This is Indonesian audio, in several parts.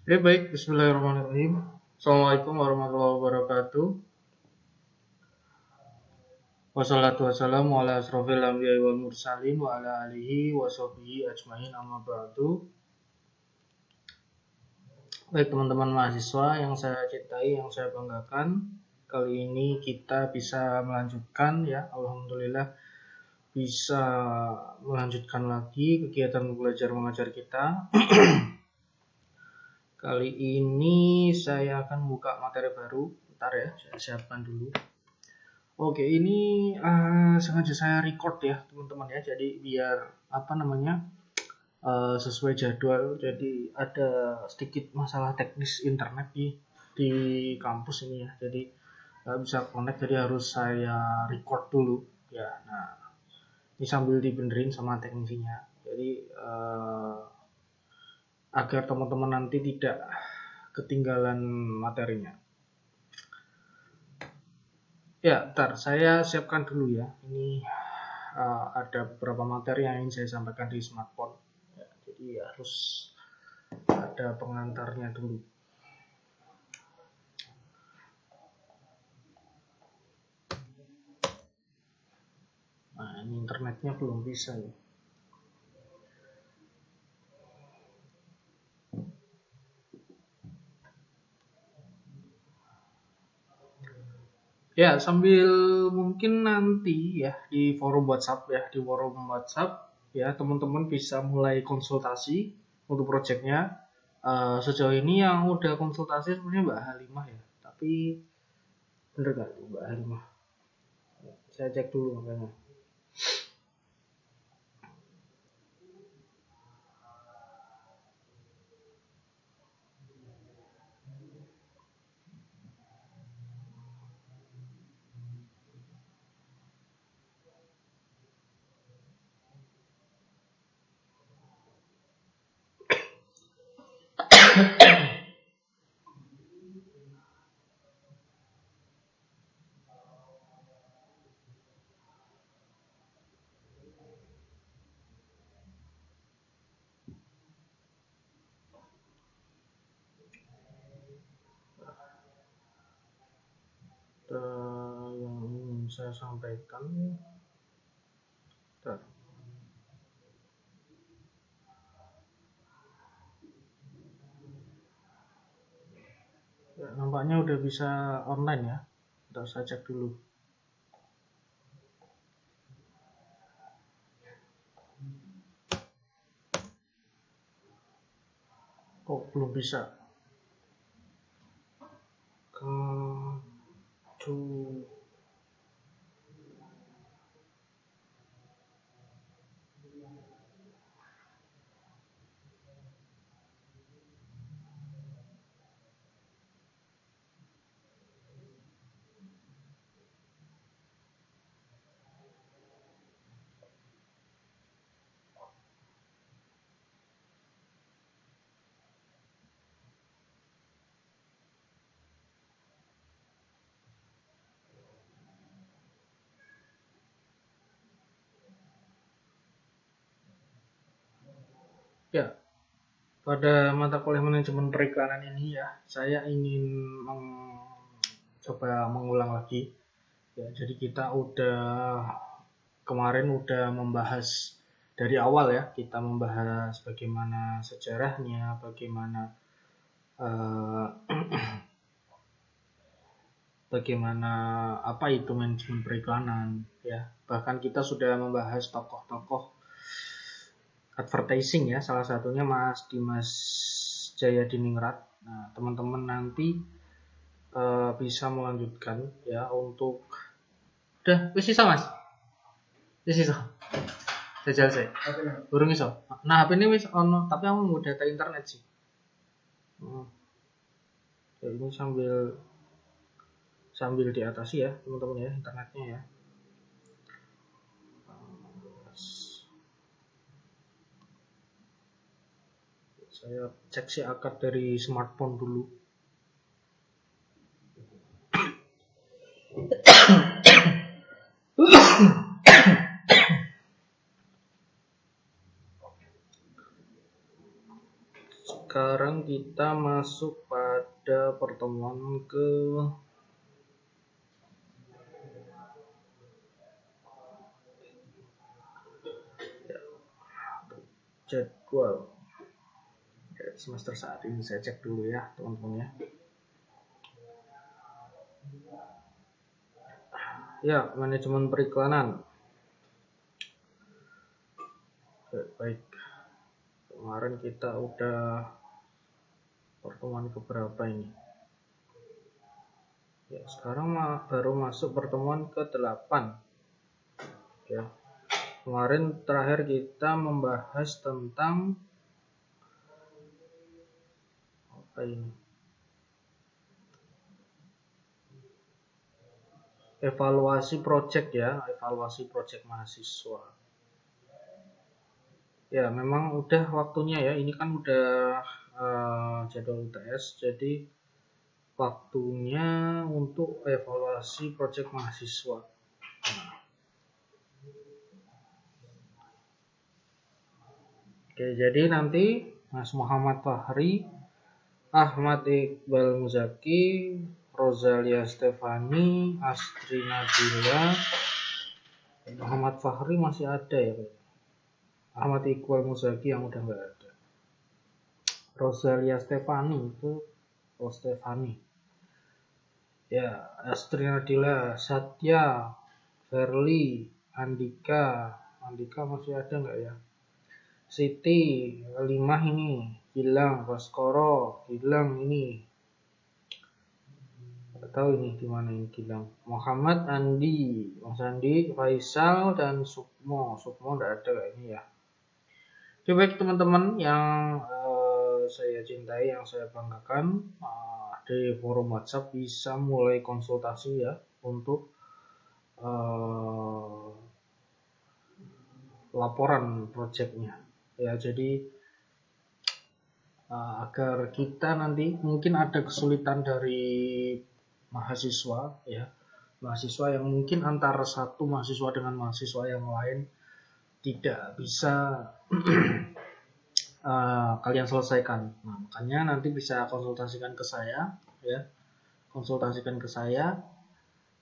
Baik, bismillahirrahmanirrahim. Assalamualaikum warahmatullahi wabarakatuh. Wassalatu wassalamu ala asrofil anbiya'i wal mursalin wa ala alihi wa sahbihi ajmain amma ba'du. Baik teman-teman mahasiswa yang saya cintai, yang saya banggakan, kali ini kita bisa melanjutkan ya, alhamdulillah bisa melanjutkan lagi kegiatan belajar mengajar kita. Kali ini saya akan buka materi baru. Bentar ya, saya siapkan dulu. Oke, ini sengaja saya record ya teman-teman ya. Jadi biar sesuai jadwal. Jadi ada sedikit masalah teknis internet di kampus ini ya. Jadi nggak bisa connect, jadi harus saya record dulu ya. Nah, ini sambil dibenerin sama teknisinya. Jadi agar teman-teman nanti tidak ketinggalan materinya. Ya, ntar saya siapkan dulu ya. Ini ada beberapa materi yang ingin saya sampaikan di smartphone. Ya, jadi harus ada pengantarnya dulu. Nah, ini internetnya belum bisa ya. Ya, sambil mungkin nanti ya di forum WhatsApp ya teman-teman bisa mulai konsultasi untuk proyeknya. Sejauh ini yang udah konsultasi sebenarnya Mbak Halimah ya, tapi bener gak Mbak Halimah? Saya cek dulu makanya. Yang ingin saya sampaikan ya, nampaknya udah bisa online ya. Ntar saya cek dulu. Kok belum bisa? Ya, pada mata kuliah manajemen periklanan ini ya, saya ingin coba mengulang lagi. Ya, jadi kita kemarin udah membahas dari awal ya, kita membahas bagaimana sejarahnya, bagaimana bagaimana apa itu manajemen periklanan ya. Bahkan kita sudah membahas tokoh-tokoh advertising ya, salah satunya Mas Dimas Jayadiningrat. Nah, teman-teman nanti bisa melanjutkan ya untuk udah wis iso Mas. Wis iso. Jajal saya. Burung iso. Nah, HP ini wis ono, tapi aku mau data internet sih. Ya, ini sambil diatasi ya, teman-teman ya, internetnya ya. Saya cek si akad dari smartphone dulu. sekarang kita masuk pada pertemuan ke jadwal semester saat ini. Saya cek dulu ya teman-teman ya. Ya, manajemen periklanan. Baik, kemarin kita udah pertemuan keberapa ini? Ya, sekarang baru masuk pertemuan ke-8. Ya, kemarin terakhir kita membahas tentang apa ini? Evaluasi project ya, evaluasi project mahasiswa. Ya, memang udah waktunya ya. Ini kan udah jadwal UTS, jadi waktunya untuk evaluasi project mahasiswa. Nah. Oke, jadi nanti Mas Muhammad Fahri, Ahmad Iqbal Muzaki, Rosalia Stefani, Astri Nabila, Muhammad Fahri masih ada ya, Ahmad Iqbal Muzaki yang udah nggak ada. Rosalia Stefani itu Stefani. Ya, Astri Nabila, Satya, Verly, Andika masih ada nggak ya? Siti, Limah ini, Gilang, Baskoro, Gilang ini. Nggak tahu ini di mana ini Gilang. Muhammad, Andi, Mas Andi, Faisal dan Sukmo. Sukmo nggak ada kayaknya ya. Oke, baik teman-teman yang saya cintai, yang saya banggakan, di forum WhatsApp bisa mulai konsultasi ya untuk laporan projectnya. Ya, jadi agar kita nanti mungkin ada kesulitan dari mahasiswa ya, mahasiswa yang mungkin antara satu mahasiswa dengan mahasiswa yang lain tidak bisa kalian selesaikan. Nah, makanya nanti bisa konsultasikan ke saya ya, konsultasikan ke saya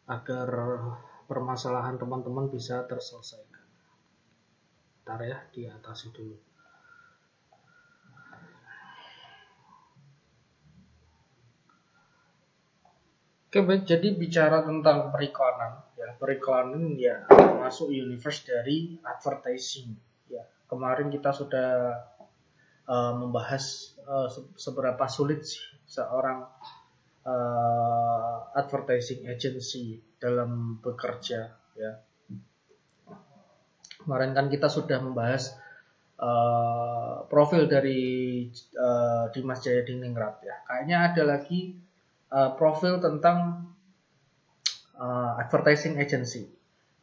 agar permasalahan teman-teman bisa terselesaikan. Bentar ya, diatasi dulu. Oke, baik, jadi bicara tentang periklanan ya, periklanan ya masuk universe dari advertising ya. Kemarin kita sudah membahas seberapa sulit sih seorang advertising agency dalam bekerja ya. Kemarin kan kita sudah membahas profil dari Dimas Jayadiningrat ya. Kayaknya ada lagi profil tentang advertising agency.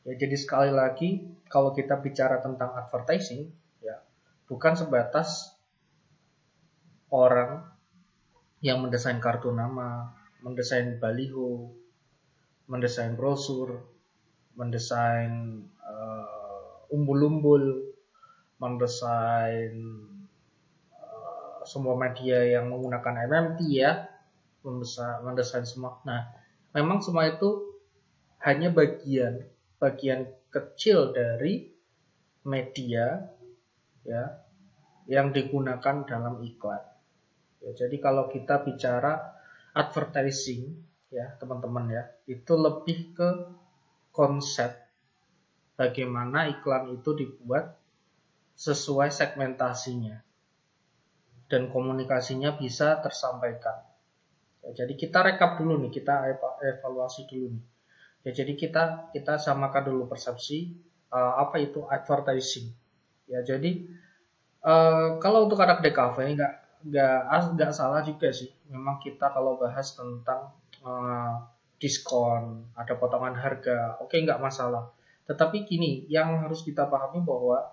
Ya, jadi sekali lagi kalau kita bicara tentang advertising ya, bukan sebatas orang yang mendesain kartu nama, mendesain baliho, mendesain brosur, mendesain umbul-umbul, mendesain semua media yang menggunakan MMT ya, mendesain semua. Nah, memang semua itu hanya bagian kecil dari media ya yang digunakan dalam iklan. Ya, jadi kalau kita bicara advertising ya teman-teman ya, itu lebih ke konsep bagaimana iklan itu dibuat sesuai segmentasinya dan komunikasinya bisa tersampaikan. Ya, jadi kita rekap dulu nih, kita evaluasi dulu nih. Ya, jadi kita samakan dulu persepsi apa itu advertising. Ya, jadi kalau untuk anak DKV nggak salah juga sih. Memang kita kalau bahas tentang diskon, ada potongan harga, oke, nggak masalah. Tetapi gini, yang harus kita pahami bahwa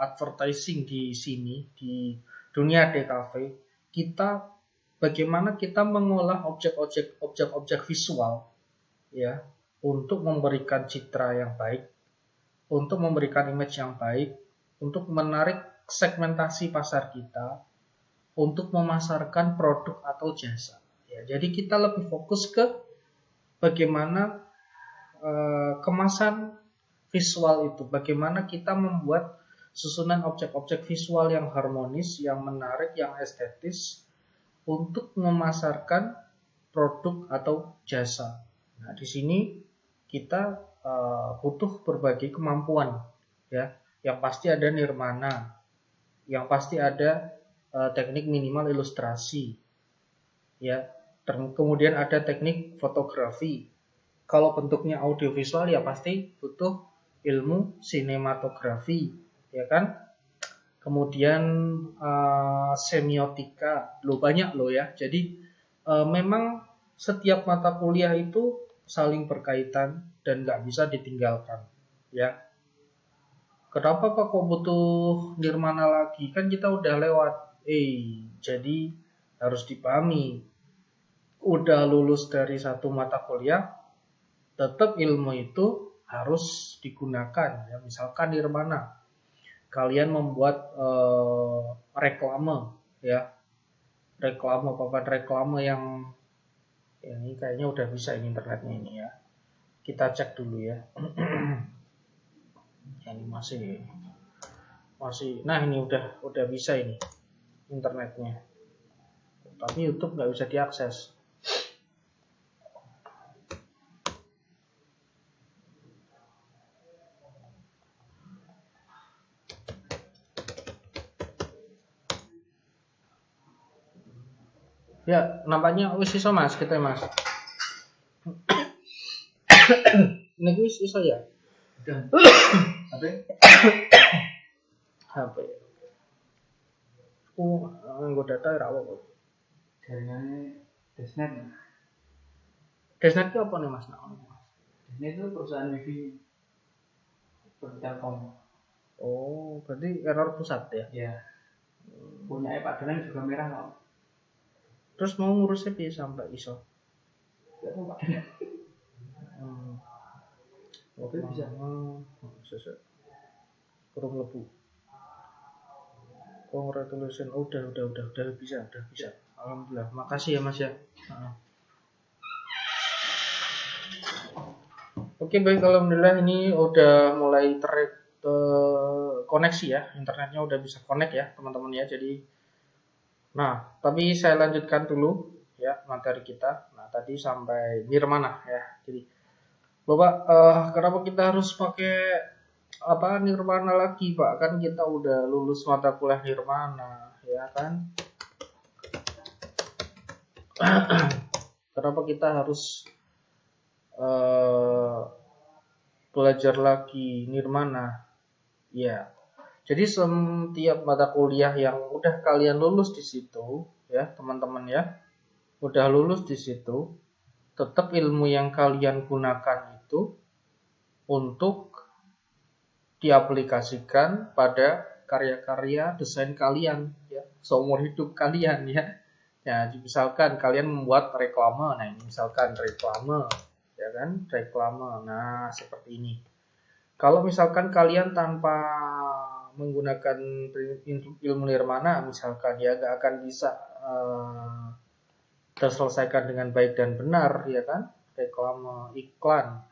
advertising di sini di dunia DKV, bagaimana kita mengolah objek-objek visual ya untuk memberikan citra yang baik, untuk memberikan image yang baik, untuk menarik segmentasi pasar kita untuk memasarkan produk atau jasa. Ya, jadi kita lebih fokus ke bagaimana kemasan visual itu, bagaimana kita membuat susunan objek-objek visual yang harmonis, yang menarik, yang estetis untuk memasarkan produk atau jasa. Nah, di sini kita butuh berbagai kemampuan, ya. Yang pasti ada nirmana, yang pasti ada teknik minimal ilustrasi, ya. Kemudian ada teknik fotografi. Kalau bentuknya audiovisual ya pasti butuh ilmu sinematografi, ya kan? Kemudian semiotika, banyak loh ya. Jadi memang setiap mata kuliah itu saling berkaitan dan nggak bisa ditinggalkan, ya. Kenapa Pak kok butuh nirmana lagi? Kan kita udah lewat. Jadi harus dipahami. Udah lulus dari satu mata kuliah, tetap ilmu itu harus digunakan. Ya, misalkan nirmana, kalian membuat reklame, ya, papan reklame yang ini kayaknya udah bisa ini internetnya ini ya. Kita cek dulu ya. Ini masih. Nah ini udah bisa ini internetnya. Tapi YouTube nggak bisa diakses. Ya, nampaknya wis iso Mas, kita Mas. Ini wis iso ya? HP. Nggo data ora apa-apa. Jaringannya Desnet. Desnet itu apa nih Mas? Desnet itu perusahaan wifi Telkom. Oh, berarti error pusat ya? Ya. Punya Pak Donan juga merah kok. Terus mau ngurusnya bisa sampai iso? Gak tahu Pak Donan. Oke bisa. Sesek. Kurang lebu. Congratulations. Udah bisa. Alhamdulillah. Makasih ya Mas ya. Oke, baik, alhamdulillah ini udah mulai koneksi ya. Internetnya udah bisa connect ya, teman-teman ya. Jadi tapi saya lanjutkan dulu ya materi kita. Nah, tadi sampai nirmana ya. Jadi Bapak, kenapa kita harus pakai nirmana lagi Pak? Kan kita udah lulus mata kuliah nirmana, ya kan? Kenapa kita harus belajar lagi nirmana? Ya, jadi setiap mata kuliah yang udah kalian lulus di situ, ya teman-teman ya, udah lulus di situ, tetap ilmu yang kalian gunakan itu untuk diaplikasikan pada karya-karya desain kalian ya seumur hidup kalian ya. Ya, misalkan kalian membuat reklame, nah ini misalkan reklame ya kan, reklame. Nah, seperti ini. Kalau misalkan kalian tanpa menggunakan ilmu nirmana misalkan ya gak akan bisa terselesaikan dengan baik dan benar ya kan, reklame iklan.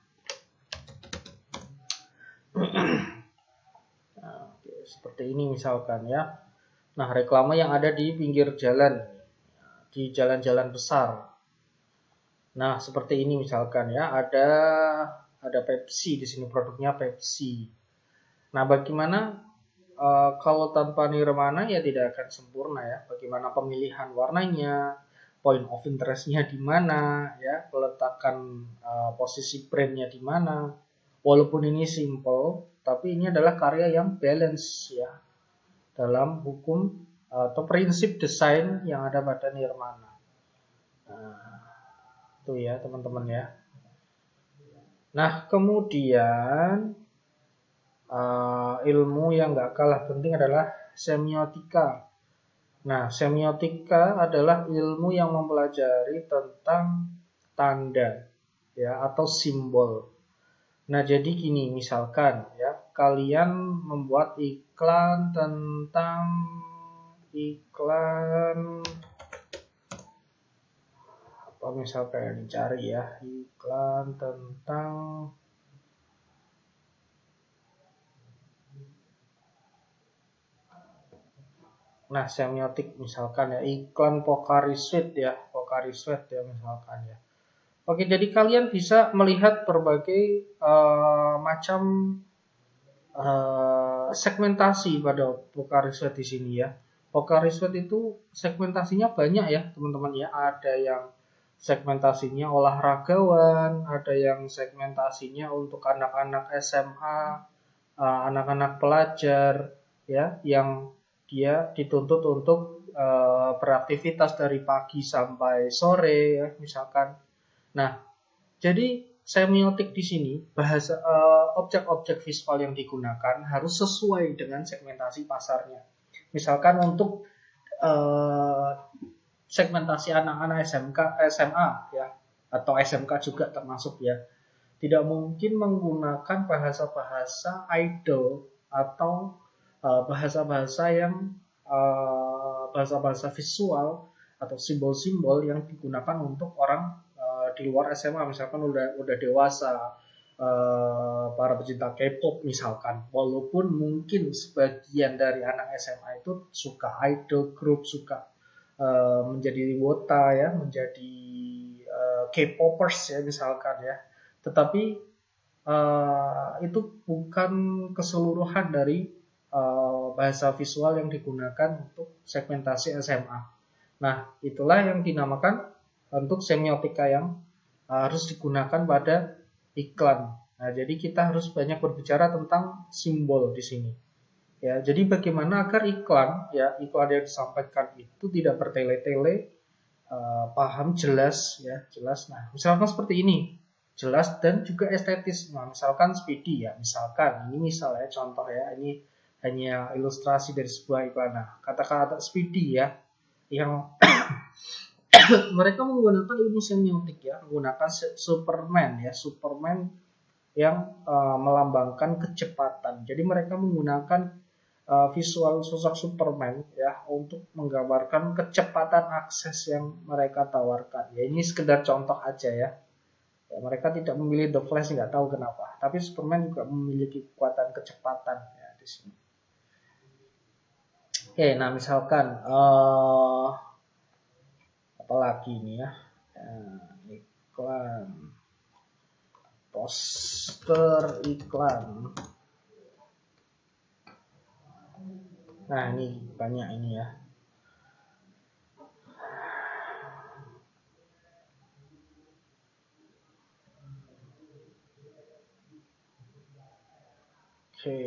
Nah, seperti ini misalkan ya. Nah, reklame yang ada di pinggir jalan, di jalan-jalan besar. Nah, seperti ini misalkan ya, ada Pepsi di sini, produknya Pepsi. Nah, bagaimana kalau tanpa nirmana ya tidak akan sempurna ya. Bagaimana pemilihan warnanya, point of interest-nya di mana ya, peletakan posisi brand-nya di mana. Walaupun ini simple, tapi ini adalah karya yang balance ya dalam hukum atau prinsip desain yang ada pada nirmana. Nah, itu ya teman-teman ya. Nah, kemudian ilmu yang gak kalah penting adalah semiotika. Nah, semiotika adalah ilmu yang mempelajari tentang tanda ya atau simbol. Nah, jadi gini, misalkan ya, kalian membuat iklan tentang iklan apa misalkan cari ya, iklan tentang semiotik misalkan ya, iklan Pocari Sweat ya, Pocari Sweat ya misalkan ya. Oke, jadi kalian bisa melihat berbagai macam segmentasi pada Pocari Sweat di sini ya. Pocari Sweat itu segmentasinya banyak ya teman-teman ya. Ada yang segmentasinya olahragawan, ada yang segmentasinya untuk anak-anak SMA, anak-anak pelajar ya, yang dia dituntut untuk beraktivitas dari pagi sampai sore ya misalkan. Nah, jadi semiotik di sini bahasa objek-objek visual yang digunakan harus sesuai dengan segmentasi pasarnya. Misalkan untuk segmentasi anak-anak SMK, SMA ya, atau SMK juga termasuk ya. Tidak mungkin menggunakan bahasa-bahasa idol atau bahasa-bahasa yang bahasa-bahasa visual atau simbol-simbol yang digunakan untuk orang di luar SMA, misalkan udah dewasa, para pecinta K-pop misalkan, walaupun mungkin sebagian dari anak SMA itu suka idol group, suka menjadi wota ya, menjadi K-popers ya misalkan ya, tetapi itu bukan keseluruhan dari bahasa visual yang digunakan untuk segmentasi SMA. Nah, itulah yang dinamakan untuk semiotika yang harus digunakan pada iklan. Nah, jadi kita harus banyak berbicara tentang simbol di sini. Ya, jadi bagaimana agar iklan yang disampaikan itu tidak bertele-tele, paham, jelas ya, jelas. Nah, misalkan seperti ini, jelas dan juga estetis. Nah, misalkan Speedy ya, misalkan ini misalnya contoh ya, ini hanya ilustrasi dari sebuah iklan. Nah, kata-kata Speedy ya, yang mereka menggunakan ilmu semiotik ya, menggunakan Superman ya, Superman yang melambangkan kecepatan. Jadi mereka menggunakan visual sosok Superman ya untuk menggambarkan kecepatan akses yang mereka tawarkan. Ya ini sekedar contoh aja ya. Ya mereka tidak memilih The Flash, nggak tahu kenapa. Tapi Superman juga memiliki kekuatan kecepatan ya di sini. Oke, nah misalkan apalagi ini ya, iklan, poster iklan. Nah ini banyak ini ya. Oke.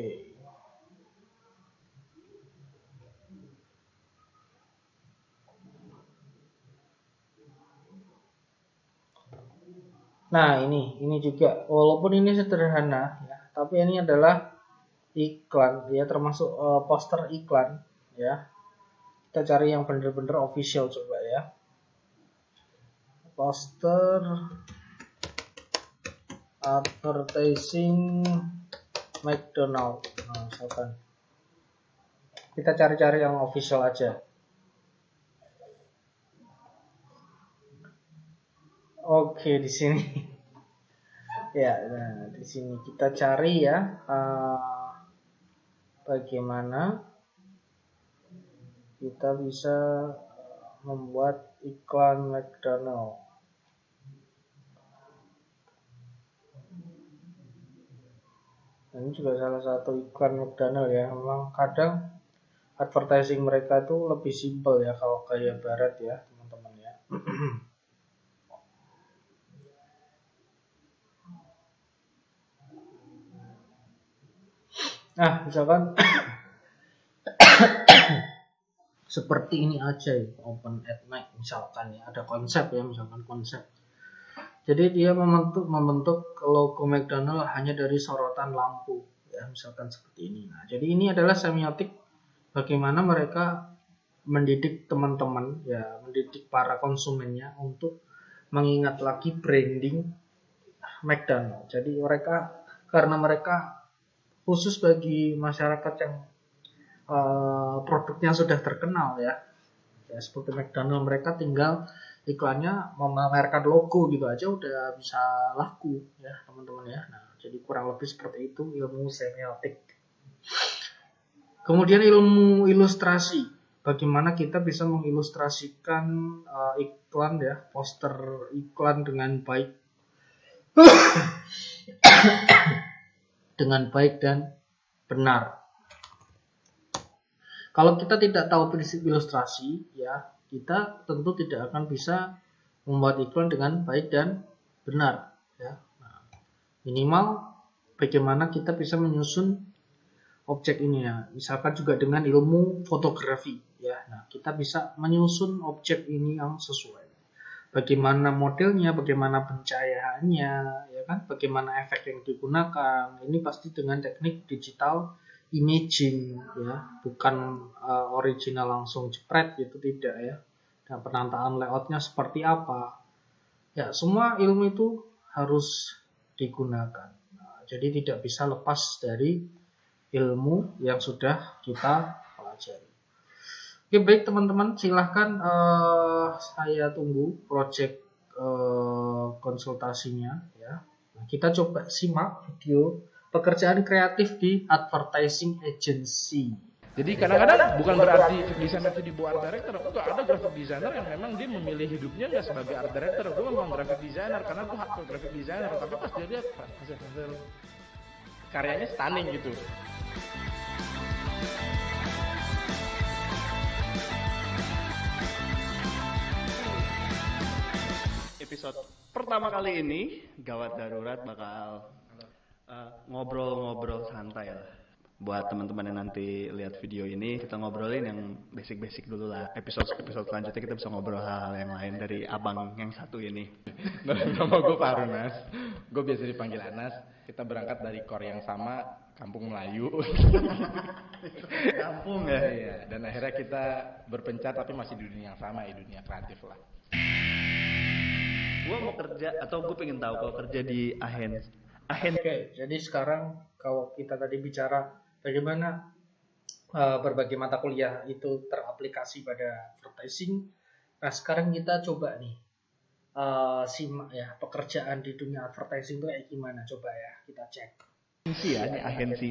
Nah ini juga, walaupun ini sederhana ya, tapi ini adalah iklan ya, termasuk poster iklan ya. Kita cari yang benar-benar official coba ya. Poster advertising McDonald. Nah, misalkan kita cari-cari yang official aja. Oke, di sini ya, nah di sini kita cari ya, bagaimana kita bisa membuat iklan McDonald. Ini juga salah satu iklan McDonald ya. Memang kadang advertising mereka itu lebih simpel ya kalau gaya barat ya teman-teman ya. Nah misalkan seperti ini aja ya, open at night misalkan ya, ada konsep ya, misalkan konsep. Jadi dia membentuk logo McDonald hanya dari sorotan lampu ya, misalkan seperti ini. Nah, jadi ini adalah semiotik bagaimana mereka mendidik teman-teman ya, mendidik para konsumennya untuk mengingat lagi branding McDonald. Jadi karena mereka khusus bagi masyarakat yang produknya sudah terkenal ya. Ya seperti McDonald, mereka tinggal iklannya memamerkan logo gitu aja udah bisa laku ya teman-teman ya. Nah, jadi kurang lebih seperti itu ilmu semiotik. Kemudian ilmu ilustrasi. Bagaimana kita bisa mengilustrasikan iklan ya, poster iklan dengan baik. Dengan baik dan benar. Kalau kita tidak tahu prinsip ilustrasi, ya kita tentu tidak akan bisa membuat iklan dengan baik dan benar. Ya. Nah, minimal bagaimana kita bisa menyusun objek ini ya. Misalkan juga dengan ilmu fotografi, ya. Nah, kita bisa menyusun objek ini yang sesuai. Bagaimana modelnya, bagaimana pencahayaannya, ya kan? Bagaimana efek yang digunakan. Ini pasti dengan teknik digital imaging ya, bukan original langsung jepret gitu, tidak ya. Dan penataan layoutnya seperti apa ya, semua ilmu itu harus digunakan. Nah, jadi tidak bisa lepas dari ilmu yang sudah kita pelajari. Oke, baik teman-teman, silahkan saya tunggu project konsultasinya ya. Nah, kita coba simak video pekerjaan kreatif di advertising agency. Jadi kadang-kadang bukan berarti graphic designer itu dibuat art director. Enggak, ada graphic designer yang memang dia memilih hidupnya nggak sebagai art director. Gue memang graphic designer karena gue hardcore graphic designer. Tapi pas dia lihat hasil karyanya stunning gitu. Episode pertama kali ini Gawat Darurat bakal ngobrol-ngobrol santai lah. Buat teman-teman yang nanti lihat video ini, kita ngobrolin yang basic-basic dulu lah. Episode selanjutnya kita bisa ngobrol hal-hal yang lain dari abang yang satu ini. Nama gue Pak Arunas, gue biasa dipanggil Anas. Kita berangkat dari core yang sama, Kampung Melayu. Kampung ya? Iya, dan akhirnya kita berpencar tapi masih di dunia yang sama, di dunia kreatif lah. Gue mau kerja, atau gue pengen tahu kalau kerja di agensi. Oke, jadi sekarang kalau kita tadi bicara bagaimana berbagai mata kuliah itu teraplikasi pada advertising, nah sekarang kita coba nih simak ya pekerjaan di dunia advertising itu kayak gimana, coba ya kita cek. Agensi ya, ini agensi.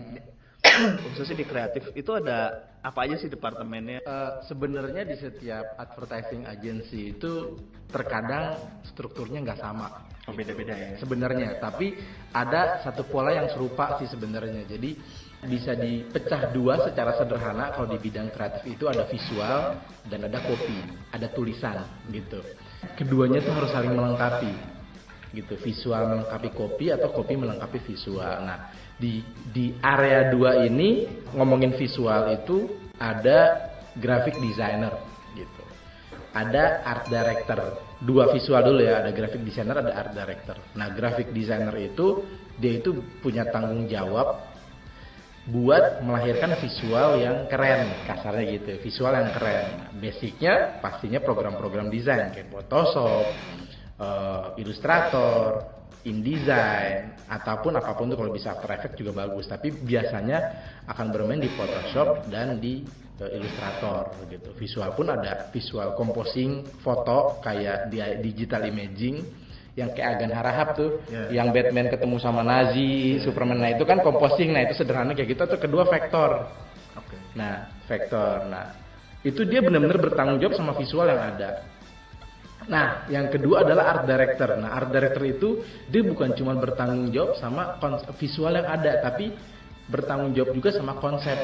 Khususnya di kreatif itu ada apa aja sih departemennya? Sebenarnya di setiap advertising agency itu terkadang strukturnya nggak sama. Oh, beda-beda ya. Sebenarnya, tapi ada satu pola yang serupa sih sebenarnya. Jadi bisa dipecah dua secara sederhana. Kalau di bidang kreatif itu ada visual dan ada copy, ada tulisan gitu. Keduanya tuh harus saling melengkapi gitu. Visual melengkapi copy atau copy melengkapi visual. Nah, di area 2 ini ngomongin visual itu ada graphic designer gitu. Ada art director. Dua visual dulu ya, ada graphic designer, ada art director. Nah, graphic designer itu dia itu punya tanggung jawab buat melahirkan visual yang keren, kasarnya gitu. Visual yang keren. Basicnya pastinya program-program desain kayak Photoshop, Illustrator, InDesign, ataupun apapun tuh, kalau bisa After Effects juga bagus. Tapi biasanya akan bermain di Photoshop dan di Illustrator gitu. Visual pun ada visual composing foto kayak di digital imaging yang kayak Agan Harahap tuh, yang Batman ketemu sama Nazi, Superman. Nah itu kan composing. Nah itu sederhana kayak gitu. Atau kedua vektor. Nah vektor. Nah itu dia benar-benar bertanggung jawab sama visual yang ada. Nah, yang kedua adalah art director. Nah, art director itu dia bukan cuma bertanggung jawab sama visual yang ada, tapi bertanggung jawab juga sama konsep,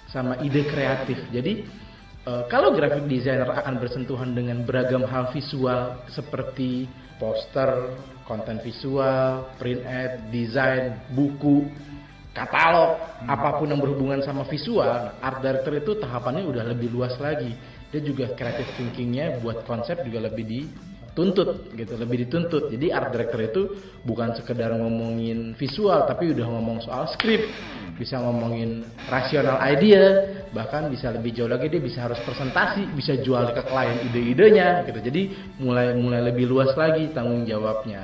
sama ide kreatif. Jadi, kalau graphic designer akan bersentuhan dengan beragam hal visual seperti poster, konten visual, print ad, desain, buku, katalog, apapun yang berhubungan sama visual, art director itu tahapannya udah lebih luas lagi. Dia juga creative thinkingnya buat konsep juga lebih dituntut gitu, lebih dituntut. Jadi art director itu bukan sekedar ngomongin visual, tapi udah ngomong soal skrip, bisa ngomongin rasional idea, bahkan bisa lebih jauh lagi dia bisa harus presentasi, bisa jual ke klien ide-idenya gitu. Jadi mulai lebih luas lagi tanggung jawabnya.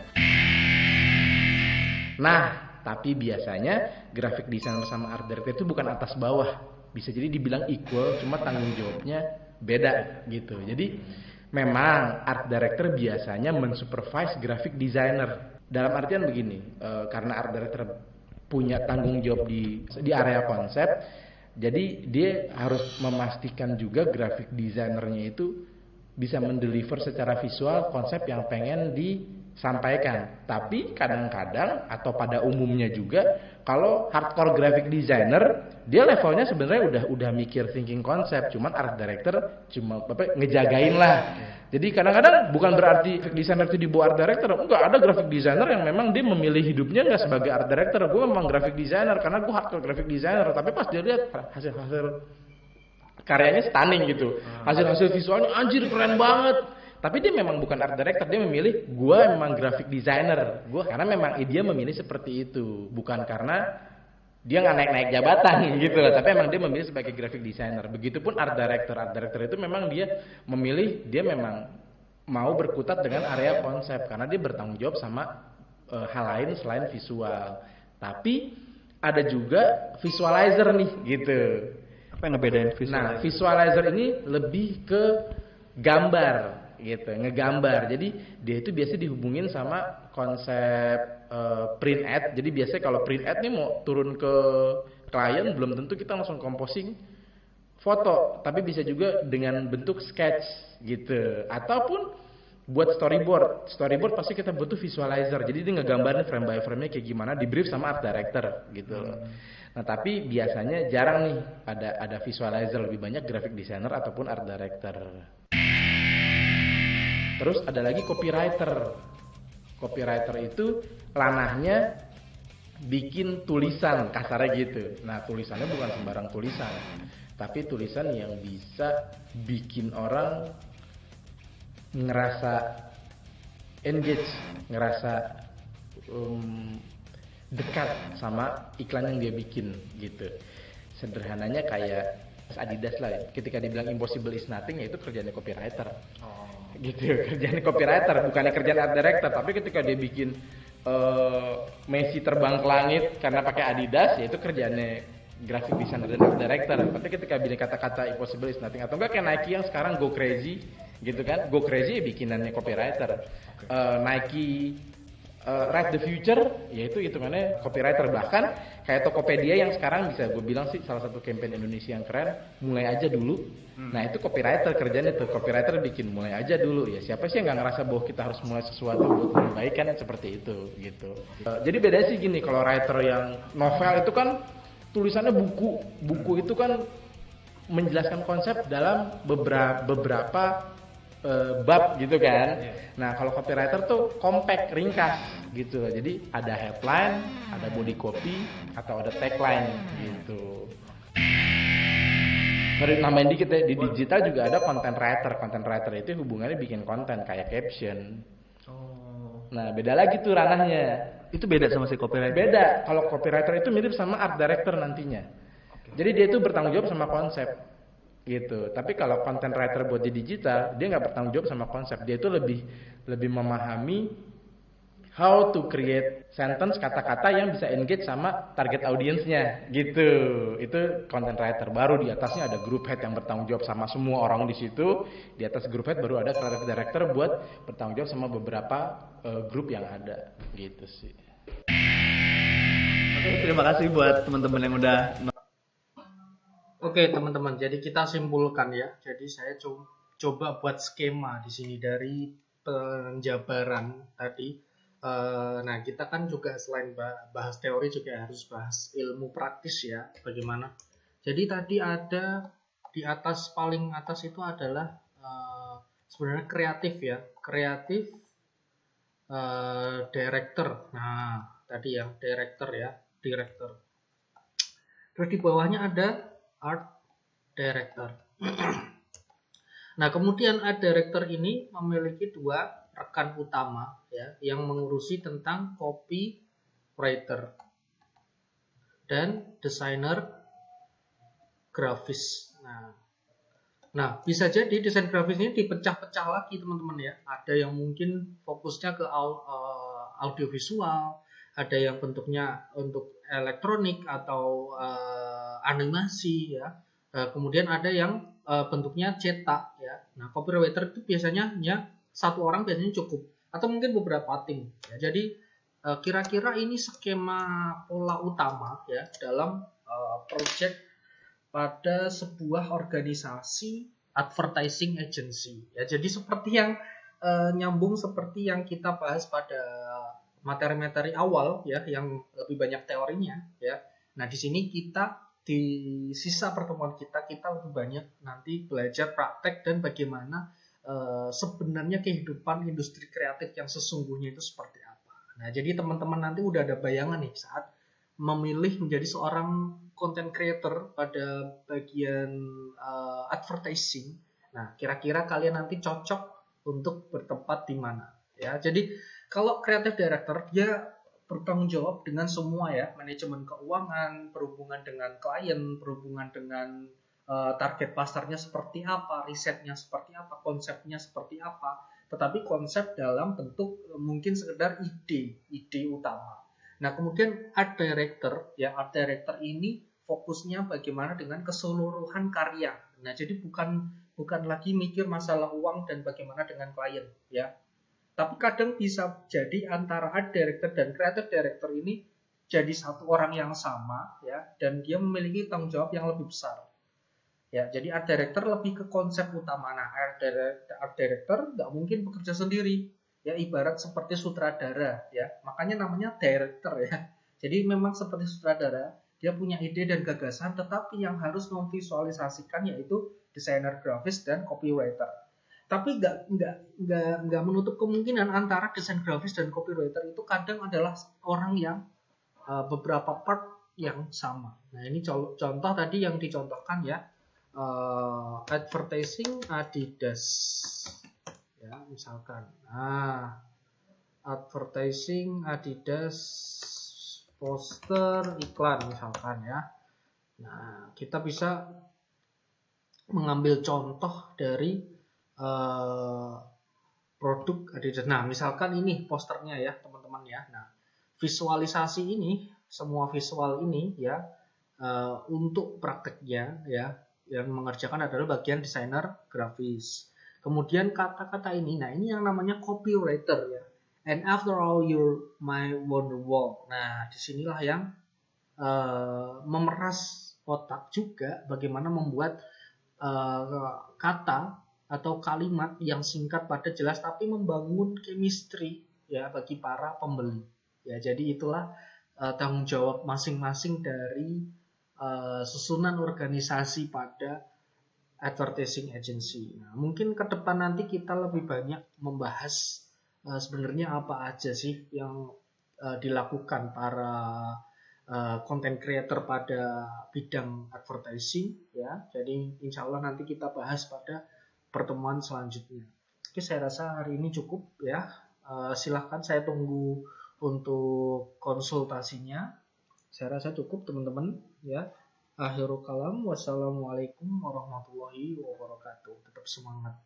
Nah, tapi biasanya graphic designer sama art director itu bukan atas bawah. bisa jadi dibilang equal, cuma tanggung jawabnya beda gitu. Jadi memang art director biasanya mensupervise graphic designer. Dalam artian begini, karena art director punya tanggung jawab di area konsep, jadi dia harus memastikan juga graphic designernya itu bisa mendeliver secara visual konsep yang pengen disampaikan. Tapi kadang-kadang atau pada umumnya juga kalau hardcore graphic designer dia levelnya sebenarnya udah mikir thinking konsep, cuman art director cuma ngejagain lah. Jadi kadang-kadang bukan berarti graphic designer itu di bawah art director. Enggak, ada graphic designer yang memang dia memilih hidupnya nggak sebagai art director. Gue memang graphic designer karena gue hardcore graphic designer. Tapi pas dia lihat hasil-hasil karyanya stunning gitu, hasil-hasil visualnya anjir keren banget, tapi dia memang bukan art director, dia memilih gue memang graphic designer, gue karena memang dia memilih seperti itu, bukan karena dia nggak naik jabatan gitu lah, tapi emang dia memilih sebagai graphic designer. Begitupun art director itu memang dia memilih, dia memang mau berkutat dengan area konsep karena dia bertanggung jawab sama hal lain selain visual. Tapi ada juga visualizer nih gitu. Apa yang ngebedain visualizer? Nah, visualizer ini lebih ke gambar gitu, ngegambar. Jadi dia itu biasa dihubungin sama konsep print ad. Jadi biasanya kalau print ad nih mau turun ke klien belum tentu kita langsung composing foto, tapi bisa juga dengan bentuk sketch gitu. Ataupun buat storyboard pasti kita butuh visualizer. Jadi dia ngegambarin frame by frame-nya kayak gimana, di brief sama art director gitu. Nah, tapi biasanya jarang nih ada visualizer, lebih banyak graphic designer ataupun art director. Terus ada lagi copywriter. Copywriter itu ranahnya bikin tulisan, kasarnya gitu. Nah, tulisannya bukan sembarang tulisan, tapi tulisan yang bisa bikin orang ngerasa engage, ngerasa dekat sama iklan yang dia bikin gitu. Sederhananya kayak Adidas lah, ketika dibilang impossible is nothing, ya itu kerjanya copywriter. Gitu, kerjanya copywriter, bukannya kerjaan art director. Tapi ketika dia bikin Messi terbang ke langit karena pakai Adidas, ya itu kerjanya graphic designer dan art director. Tapi ketika bilang kata-kata impossible is nothing, atau enggak kayak Nike yang sekarang go crazy gitu kan, go crazy ya bikinannya copywriter. Nike Write the Future, yaitu hitungannya copywriter. Bahkan kayak Tokopedia yang sekarang bisa gue bilang sih salah satu campaign Indonesia yang keren, mulai aja dulu. Nah itu copywriter kerjanya tuh, copywriter bikin mulai aja dulu. Ya siapa sih yang nggak ngerasa bahwa kita harus mulai sesuatu buat kebaikan, seperti itu gitu. Jadi bedanya sih gini, kalau writer yang novel itu kan tulisannya buku itu kan menjelaskan konsep dalam beberapa bab gitu kan. Nah kalau copywriter tuh compact, ringkas gitu. Jadi ada headline, ada body copy, atau ada tagline gitu. Nambahin dikit ya, di digital juga ada content writer. Content writer itu hubungannya bikin konten kayak caption. Nah beda lagi tuh ranahnya. Itu beda sama si copywriter? Beda. Kalau copywriter itu mirip sama art director nantinya. Jadi dia itu bertanggung jawab sama konsep gitu. Tapi kalau content writer buat di digital, dia nggak bertanggung jawab sama konsep. Dia itu lebih memahami how to create sentence, kata-kata yang bisa engage sama target audiensnya gitu. Itu content writer. Baru di atasnya ada group head yang bertanggung jawab sama semua orang di situ. Di atas group head baru ada creative director buat bertanggung jawab sama beberapa grup yang ada gitu sih. Oke, terima kasih buat teman-teman yang udah. Oke teman-teman, jadi kita simpulkan ya. Jadi saya coba buat skema di sini dari penjabaran tadi. Nah kita kan juga selain bahas teori juga harus bahas ilmu praktis ya, bagaimana. Jadi tadi ada di atas, paling atas itu adalah sebenarnya kreatif ya, kreatif director. Nah tadi ya director. Terus di bawahnya ada art director. Nah, kemudian art director ini memiliki dua rekan utama ya, yang mengurusi tentang copywriter dan desainer grafis. Nah, bisa jadi desain grafis ini dipecah-pecah lagi teman-teman ya. Ada yang mungkin fokusnya ke audiovisual, ada yang bentuknya untuk elektronik atau animasi ya. Kemudian ada yang bentuknya cetak ya. Nah, copywriter itu biasanya hanya satu orang biasanya cukup atau mungkin beberapa tim ya. Jadi kira-kira ini skema pola utama ya dalam project pada sebuah organisasi advertising agency ya. Jadi seperti yang nyambung seperti yang kita bahas pada materi-materi awal ya, yang lebih banyak teorinya ya. Nah, di sini kita di sisa pertemuan kita lebih banyak nanti belajar praktek dan bagaimana sebenarnya kehidupan industri kreatif yang sesungguhnya itu seperti apa. Nah, jadi teman-teman nanti udah ada bayangan nih saat memilih menjadi seorang content creator pada bagian advertising. Nah, kira-kira kalian nanti cocok untuk bertempat di mana ya. Jadi kalau creative director dia bertanggung jawab dengan semua ya, manajemen keuangan, berhubungan dengan klien, berhubungan dengan target pasarnya seperti apa, risetnya seperti apa, konsepnya seperti apa. Tetapi konsep dalam bentuk mungkin sekedar ide utama. Nah, kemudian art director ya, art director ini fokusnya bagaimana dengan keseluruhan karya. Nah, jadi bukan lagi mikir masalah uang dan bagaimana dengan klien ya. Tapi kadang bisa jadi antara art director dan creative director ini jadi satu orang yang sama ya, dan dia memiliki tanggung jawab yang lebih besar. Ya, jadi art director lebih ke konsep utama. Nah, art director nggak mungkin bekerja sendiri. Ya, ibarat seperti sutradara ya. Makanya namanya director ya. Jadi memang seperti sutradara, dia punya ide dan gagasan, tetapi yang harus memvisualisasikan yaitu desainer grafis dan copywriter. Tapi nggak menutup kemungkinan antara desain grafis dan copywriter itu kadang adalah orang yang beberapa part yang sama. Nah, ini contoh tadi yang dicontohkan ya, advertising Adidas ya misalkan. Nah, advertising Adidas poster iklan misalkan ya. Nah, kita bisa mengambil contoh dari produk Adidas. Nah, misalkan ini posternya ya teman-teman ya. Nah, visualisasi ini, semua visual ini ya untuk prakteknya ya, yang mengerjakan adalah bagian desainer grafis. Kemudian kata-kata ini, nah ini yang namanya copywriter ya. And after all you're my Wonderwall. Nah, disinilah yang memeras otak juga bagaimana membuat kata atau kalimat yang singkat padat jelas tapi membangun chemistry ya bagi para pembeli. Ya, jadi itulah tanggung jawab masing-masing dari susunan organisasi pada advertising agency. Nah, mungkin ke depan nanti kita lebih banyak membahas sebenarnya apa aja sih yang dilakukan para content creator pada bidang advertising ya. Jadi insya Allah nanti kita bahas pada pertemuan selanjutnya. Oke, saya rasa hari ini cukup ya. Silahkan saya tunggu untuk konsultasinya. Saya rasa cukup teman-teman ya. Akhirul kalam, wassalamualaikum warahmatullahi wabarakatuh. Tetap semangat.